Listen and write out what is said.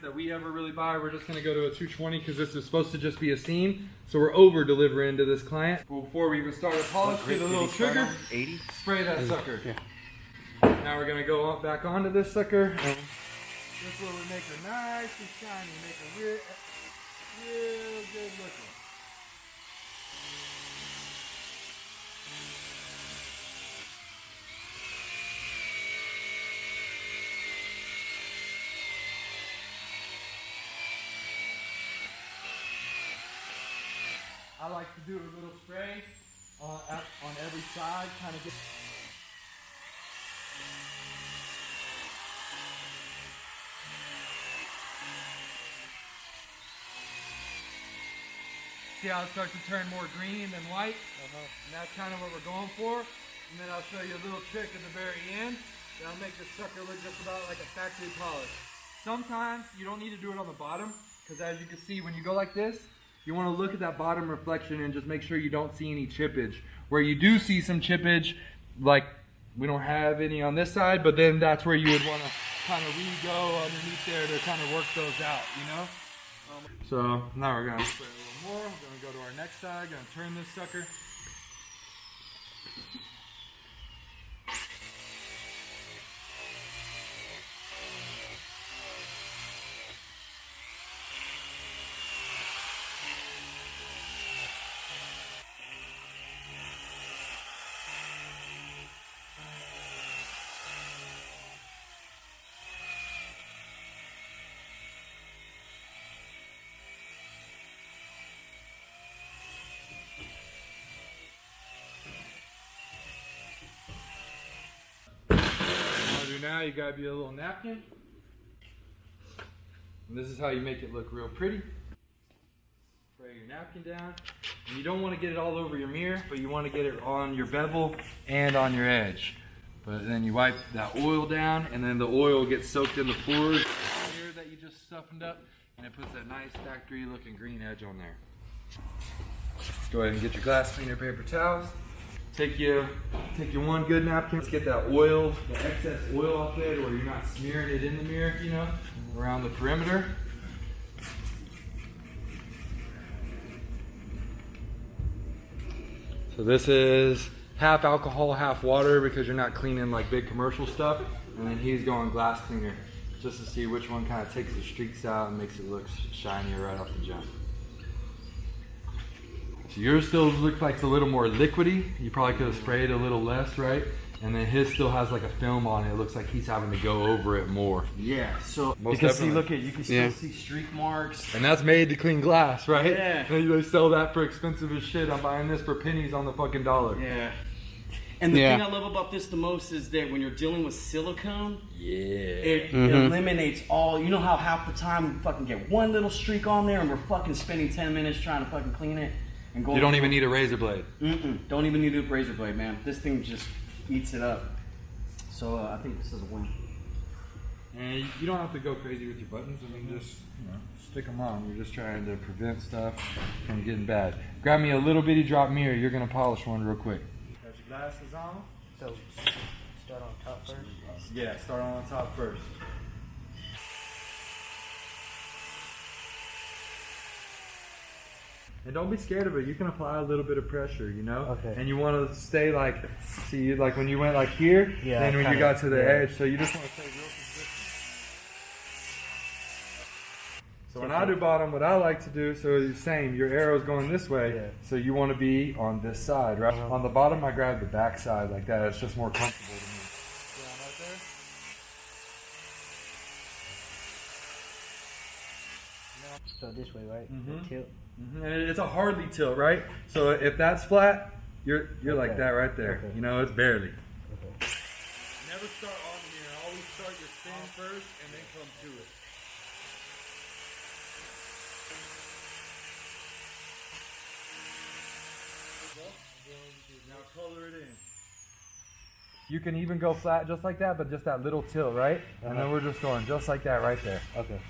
that we ever really buy, we're just gonna go to a 220 because this is supposed to just be a seam. So we're over delivering to this client. Before we even start our polish, get a little trigger, 80? spray that sucker. Yeah. Now we're gonna go back onto this sucker. And this is where we make her nice and shiny, make her real good looking. I like to do a little spray on every side, kind of get. See how it starts to turn more green than white? And that's kind of what we're going for. And then I'll show you a little trick at the very end that'll make the sucker look just about like a factory polish. Sometimes you don't need to do it on the bottom, because as you can see, when you go like this, you want to look at that bottom reflection and just make sure you don't see any chippage. Where you do see some chippage, like we don't have any on this side, but then that's where you would want to kind of re-go underneath there to kind of work those out, you know? So now we're gonna spray a little more. We're gonna go to our next side, gonna turn this sucker. Now you gotta be a little napkin, and this is how you make it look real pretty. Spray your napkin down, and you don't want to get it all over your mirror, but you want to get it on your bevel and on your edge. But then you wipe that oil down, and then the oil gets soaked in the pores here that you just softened up, and it puts that nice factory looking green edge on there. Go ahead and get your glass cleaner paper towels. Take your one good napkin. Let's get that oil, the excess oil off it, or you're not smearing it in the mirror, you know, around the perimeter. So this is half alcohol, half water, because you're not cleaning like big commercial stuff. And then he's going glass cleaner, just to see which one kind of takes the streaks out and makes it look shinier right off the jump. So yours still looks like it's a little more liquidy. You probably could have sprayed a little less, right? And then his still has like a film on it. It looks like he's having to go over it more. Yeah, so Most because definitely. see, look at, you can still see streak marks. And that's made to clean glass, right? Yeah. And they sell that for expensive as shit. I'm buying this for pennies on the fucking dollar. Yeah. And the thing I love about this the most is that when you're dealing with silicone, it eliminates all, you know how half the time we fucking get one little streak on there and we're fucking spending 10 minutes trying to fucking clean it. And you don't even need a razor blade. Don't even need a razor blade, man. This thing just eats it up. So I think this is a win. And you don't have to go crazy with your buttons. I mean, just stick them on. You're just trying to prevent stuff from getting bad. Grab me a little bitty drop mirror. You're gonna polish one real quick. Got your glasses on. So start on top first. Yeah, start on the top first. And don't be scared of it. You can apply a little bit of pressure, you know? Okay. And you want to stay like, see, like when you went like here, then when you got to the edge, so you just want to stay real consistent. So when I do bottom, what I like to do, so it's the same, your arrow's going this way, so you want to be on this side, right? On the bottom, I grab the back side like that. It's just more comfortable to me. Down right there. So this way, right? Tilt. And it's a hardly tilt, right? So if that's flat, you're like that right there. You know, it's barely. Never start on the mirror. Always start your spin first and then come to it. Now color it in. You can even go flat just like that, but just that little tilt, right? And then we're just going just like that right there. Okay.